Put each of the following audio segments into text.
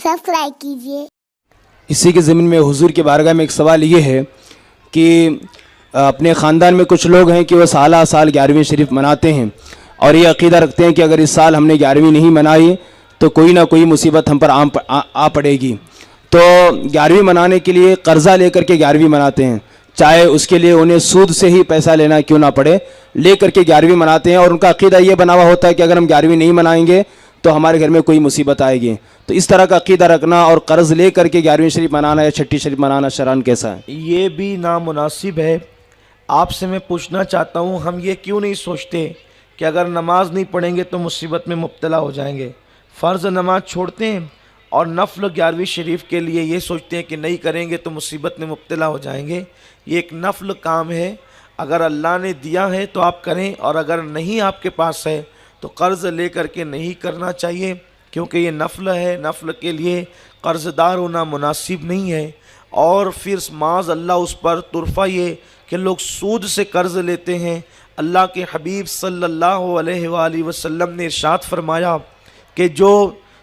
Subscribe कीजिए। इसी के ज़मीन में हुजूर की बारगाह में एक सवाल ये है कि अपने ख़ानदान में कुछ लोग हैं कि वो साल 11वीं शरीफ मनाते हैं और ये अक़ीदा रखते हैं कि अगर इस साल हमने 11वीं नहीं मनाई तो कोई ना कोई मुसीबत हम पर आ पड़ेगी। तो 11वीं मनाने के लिए कर्ज़ा लेकर के 11वीं मनाते हैं, चाहे उसके लिए उन्हें सूद से ही पैसा लेना क्यों ना पड़े, ले करके 11वीं मनाते हैं। और उनका अक़ीदा ये बना हुआ होता है कि अगर हम 11वीं नहीं मनाएंगे तो हमारे घर में कोई मुसीबत आएगी। तो इस तरह का अक़ीदा रखना और कर्ज़ ले करके 11वीं शरीफ मनाना या छठी शरीफ मनाना शरअन कैसा है? ये भी नामुनासिब है। आपसे मैं पूछना चाहता हूँ, हम ये क्यों नहीं सोचते कि अगर नमाज नहीं पढ़ेंगे तो मुसीबत में मुब्तला हो जाएंगे, फ़र्ज़ नमाज छोड़ते हैं और नफ़ल 11वीं शरीफ के लिए ये सोचते हैं कि नहीं करेंगे तो मुसीबत में मुब्तला हो जाएंगे। ये एक नफ़ल काम है, अगर अल्लाह ने दिया है तो आप करें, और अगर नहीं आपके पास है तो कर्ज़ ले करके नहीं करना चाहिए, क्योंकि ये नफ़ल है। नफ़ल के लिए कर्ज़दार होना मुनासिब नहीं है। और फिर माज़ अल्लाह उस पर तुरफ़ा ये कि लोग सूद से कर्ज़ लेते हैं। अल्लाह के हबीब सल्लल्लाहु अलैहि वसल्लम ने इरशाद फरमाया कि जो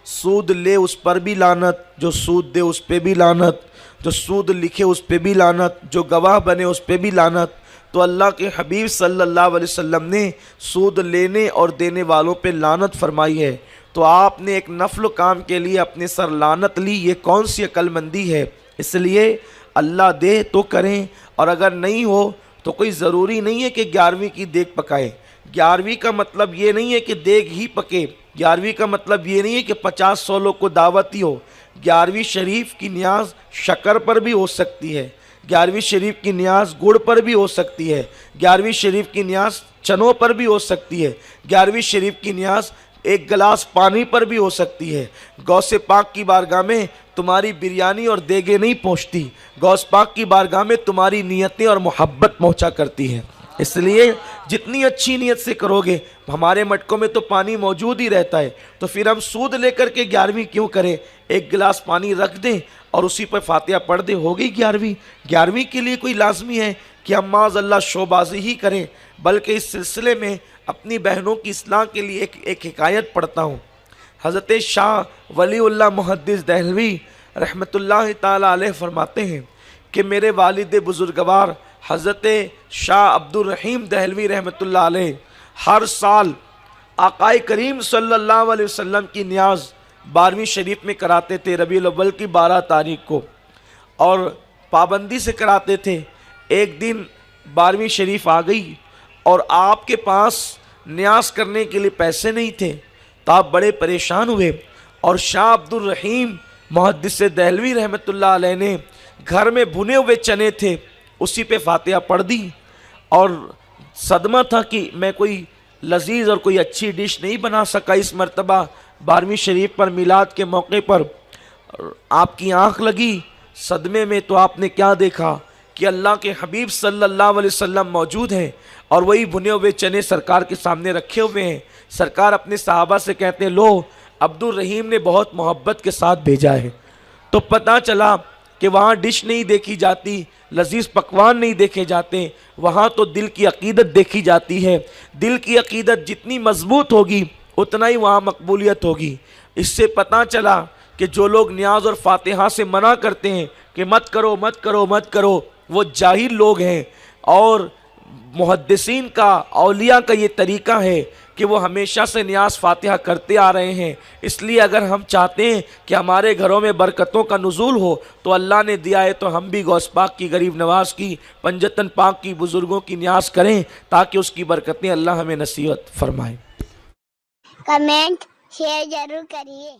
सूद ले उस पर भी लानत, जो सूद दे उस पर भी लानत, जो सूद लिखे उस पर भी लानत, जो गवाह बने उस पर भी लानत। तो अल्लाह के हबीब सल्लल्लाहु अलैहि वसल्लम ने सूद लेने और देने वालों पे लानत फरमाई है। तो आपने एक नफल काम के लिए अपने सर लानत ली, ये कौन सी अक्लमंदी है? इसलिए अल्लाह दे तो करें, और अगर नहीं हो तो कोई ज़रूरी नहीं है कि 11वीं की देग पकाए। 11वीं का मतलब ये नहीं है कि देग ही पके, 11वीं का मतलब ये नहीं है कि 50-100 लोग को दावत ही हो। 11वीं शरीफ की न्याज शक्कर पर भी हो सकती है, 11वीं शरीफ की न्याज गुड़ पर भी हो सकती है, 11वीं शरीफ की न्याज चनों पर भी हो सकती है, 11वीं शरीफ की न्याज एक गिलास पानी पर भी हो सकती है। गौसे पाक की बारगाह में तुम्हारी बिरयानी और देगे नहीं पहुँचती, गौस पाक की बारगाह में तुम्हारी नीयतें और मोहब्बत पहुँचा करती है। इसलिए जितनी अच्छी नीयत से करोगे, हमारे मटकों में तो पानी मौजूद ही रहता है, तो फिर हम सूद लेकर के 11वीं क्यों करें? एक गिलास पानी रख दें और उसी पर फातिहा पढ़ दें, हो गई 11वीं। 11वीं के लिए कोई लाजमी है कि हम माज़अल्लाह शोबाजी ही करें, बल्कि इस सिलसिले में अपनी बहनों की इस्लाह के लिए एक हिकायत पढ़ता हूँ। हज़रत शाह वलीउल्लाह मुहद्दिस दहलवी रहमतुल्लाह ताला अलैह फरमाते हैं कि मेरे वालिद बुजुर्गवार हज़रत शाह अब्दुल रहीम दहलवी रहमतुल्लाह अलैह हर साल आकाए करीम सल्लल्लाहु अलैहि वसल्लम की न्याज 12वीं शरीफ में कराते थे, रबीउल अव्वल की 12 तारीख को, और पाबंदी से कराते थे। एक दिन 12वीं शरीफ आ गई और आपके पास न्याज करने के लिए पैसे नहीं थे, तो आप बड़े परेशान हुए, और शाह अब्दुल रहीम मुहद्दिस दहलवी रहमतुल्लाह अलैह ने घर में भुने हुए चने थे, उसी पे फातिहा पढ़ दी। और सदमा था कि मैं कोई लजीज और कोई अच्छी डिश नहीं बना सका इस मर्तबा 12वीं शरीफ पर मिलाद के मौके पर। आपकी आंख लगी सदमे में, तो आपने क्या देखा कि अल्लाह के हबीब सल्लल्लाहु अलैहि वसल्लम मौजूद हैं और वही भुने हुए चने सरकार के सामने रखे हुए हैं। सरकार अपने सहाबा से कहते हैं, लो अब्दुल रहीम ने बहुत मोहब्बत के साथ भेजा है। तो पता चला कि वहाँ डिश नहीं देखी जाती, लजीज़ पकवान नहीं देखे जाते, वहाँ तो दिल की अकीदत देखी जाती है। दिल की अकीदत जितनी मजबूत होगी उतना ही वहाँ मकबूलियत होगी। इससे पता चला कि जो लोग न्याज और फातिहा से मना करते हैं कि मत करो मत करो मत करो, वो जाहिल लोग हैं। और मुहद्दिसीन का, औलिया का ये तरीका है कि वो हमेशा से न्याज फातिहा करते आ रहे हैं। इसलिए अगर हम चाहते हैं कि हमारे घरों में बरकतों का नुज़ूल हो, तो अल्लाह ने दिया है तो हम भी गौस पाक की, गरीब नवाज की, पंजतन पाक की, बुज़ुर्गों की न्याज करें, ताकि उसकी बरकतें अल्लाह हमें नसीहत फरमाए। कमेंट शेयर जरूर करिए।